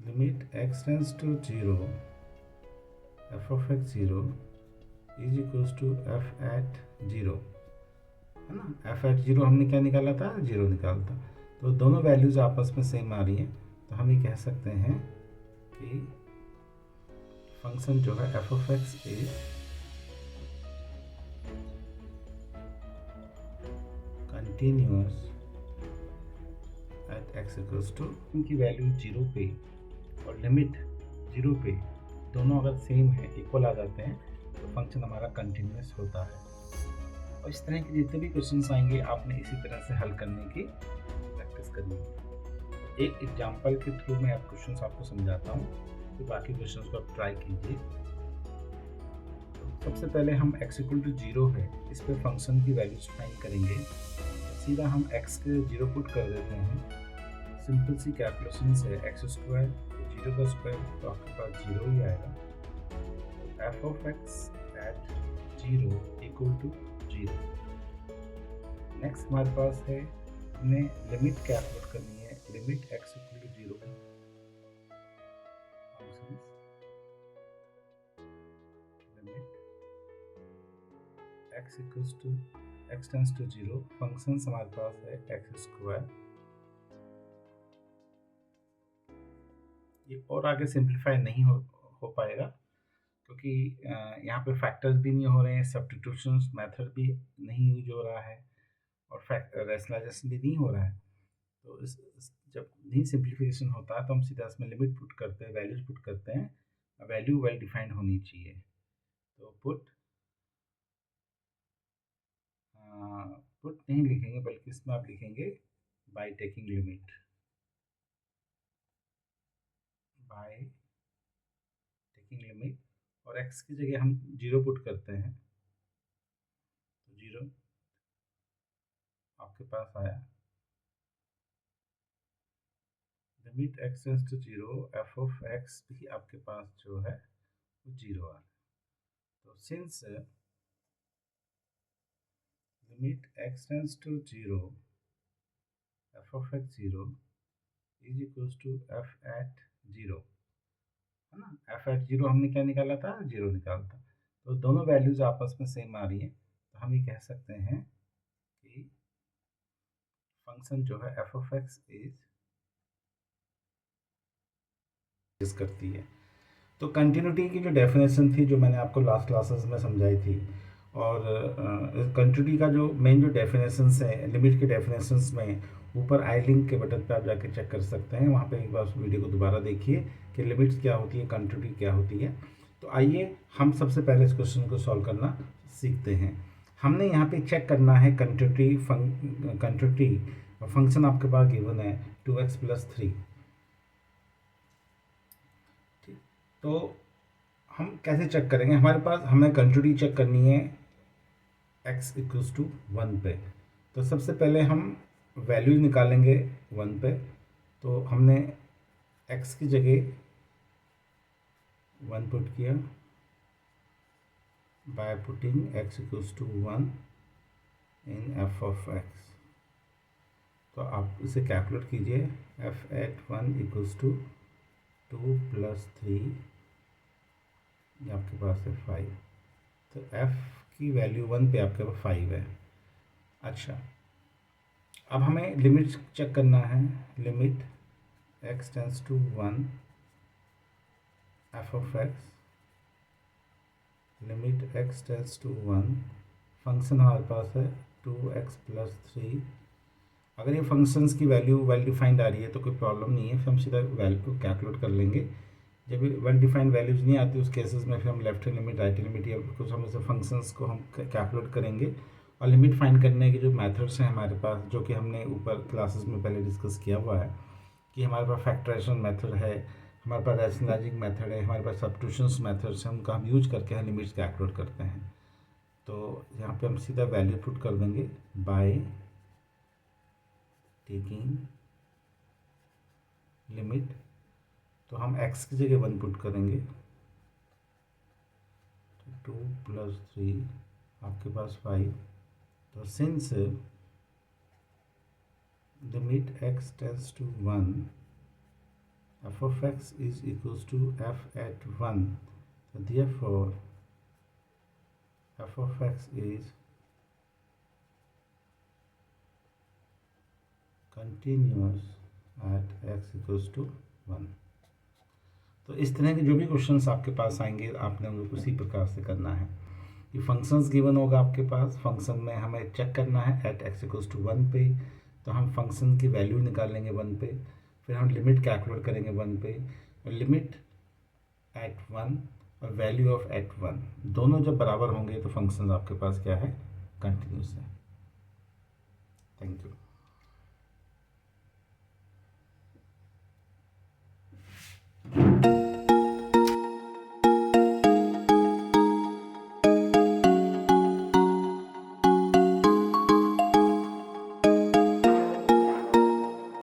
Limit x tends to 0 f of x 0 is equals to f at 0, है ना। f at 0 हमने क्या निकाला था, 0 निकाला था। तो दोनों वैल्यूज आपस में सेम आ रही हैं, तो हम ये कह सकते हैं कि फंक्शन जो है f of x is continuous at x equals to, इनकी वैल्यू 0 पे और लिमिट 0 पे दोनों अगर सेम है, इक्वल आ जाते हैं, तो फंक्शन हमारा कंटिन्यूअस होता है। और इस तरह के जितने भी क्वेश्चंस आएंगे आपने इसी तरह से हल करने की प्रैक्टिस करनी है। एक एग्जांपल के थ्रू मैं आप क्वेश्चंस आपको समझाता हूँ, तो बाकी क्वेश्चंस को आप ट्राई कीजिए। तो सबसे पहले हम x इक्वल टू 0 है, इस पे फंक्शन की वैल्यूज फाइंड करेंगे। सीधा हम x के 0 पुट कर देते हैं। सिंपल सी कैलकुलेशन है, एक्स स्क्वायर 0 का स्क्वायर तो आपके पास 0 ही आएगा। f of x at 0 equal to 0। Next हमारे पास है, हमें लिमिट कैलकुलेट करनी है, limit x equal to 0 function limit x equals to x tends to 0 function हमारे पास है x स्क्वायर। ये और आगे सिंप्लीफाई नहीं हो पाएगा, क्योंकि यहाँ पे फैक्टर्स भी नहीं हो रहे हैं, सब्स्टिट्यूशन मेथड भी नहीं यूज हो रहा है और रैशनलाइजेशन भी नहीं हो रहा है। तो जब नहीं सिंप्लीफिकेशन होता है तो हम सीधा इसमें लिमिट पुट करते हैं, वैल्यूज पुट करते हैं। वैल्यू वेल डिफाइंड होनी चाहिए, तो पुट नहीं लिखेंगे, बल्कि इसमें आप लिखेंगे by taking limit, by taking limit, और x की जगह हम 0 पुट करते हैं, तो 0 आपके पास आया। Limit x tends to 0 f of x भी आपके पास जो है वो 0 आ रहा है। तो since limit x tends to 0 f of x 0 is equals to f at 0, है ना। f एट 0 हमने क्या निकाला था, 0 निकाला था। तो दोनों वैल्यूज आपस में सेम आ रही हैं, तो हम ये कह सकते हैं कि फंक्शन जो है f of x इज करती है। तो कंटिन्यूटी की जो डेफिनेशन थी, जो मैंने आपको लास्ट क्लासेस में समझाई थी, और कंटिन्यूटी का जो मेन जो डेफिनेशंस है, लिमिट के डेफिनेशंस में ऊपर आई लिंक के बटन पे आप जाके चेक कर सकते हैं। वहाँ पे एक बार उस वीडियो को दोबारा देखिए कि लिमिट्स क्या होती है, कंटिन्यूटी क्या होती है। तो आइए हम सबसे पहले इस क्वेश्चन को सॉल्व करना सीखते हैं। हमने यहाँ पे चेक करना है कंटिन्यूटी फंक्शन आपके पास गिवन है 2x प्लस 3। तो हम कैसे चेक करेंगे, हमारे पास हमें कंटिन्यूटी चेक करनी है x इक्वल्स टू 1 पे। तो सबसे पहले हम वैल्यूज निकालेंगे 1 पे। तो हमने x की जगह 1 पुट किया by putting x equals to 1 in f of x। तो आप इसे कैलकुलेट कीजिए, f at 1 equals to 2 plus 3, ये आपके पास है 5। तो f की वैल्यू 1 पे आपके पास 5 है। अच्छा, अब हमें लिमिट चेक करना है, limit x tends to 1 f of x, limit x tends to 1, function हमारे पास है 2x प्लस 3। अगर ये फंक्शंस की वैल्यू वेल डिफाइंड आ रही है तो कोई प्रॉब्लम नहीं है, फिर हम सीधा वैल्यू को कैलकुलेट कर लेंगे। जब वेल डिफाइंड वैल्यूज नहीं आती उस केसेस में फिर हम left hand limit, right hand limit या कुछ हम ऐसे फंक्शंस को हम कैलकुलेट करेंगे। और लिमिट फाइंड करने के जो मेथड्स हैं हमारे पास, जो कि हमने ऊपर क्लासेस में पहले डिस्कस किया हुआ है, कि हमारे पास फैक्टराइजेशन मेथड है, हमारे पास रैशनलाइजिंग मेथड है, हमारे पास सब्स्टिट्यूशंस मेथड्स हैं, उनका हम यूज करके हम लिमिट्स कैलकुलेट करते हैं। तो यहाँ पे हम सीधा वैल्यू पुट कर देंगे बाय टेकिंग लिमिट। तो हम x की जगह 1 पुट करेंगे, तो 2 प्लस 3 आपके पास 5। तो since limit x tends to 1 f of x is equals to f at 1, so therefore f of x is continuous at x equals to 1। तो इस तरह के जो भी क्वेश्चंस आपके पास आएंगे आपने उनको उसी प्रकार से करना है कि फंक्शंस गिवन होगा आपके पास, फंक्शन में हमें चेक करना है एट एक्स इक्वल्स टू 1 पे, तो हम फंक्शन की वैल्यू निकालेंगे 1 पे, फिर हम लिमिट कैलकुलेट करेंगे 1 पे, और लिमिट एट 1 और वैल्यू ऑफ एट 1 दोनों जब बराबर होंगे तो फंक्शन आपके पास क्या है, कंटिन्यूस है। Thank you.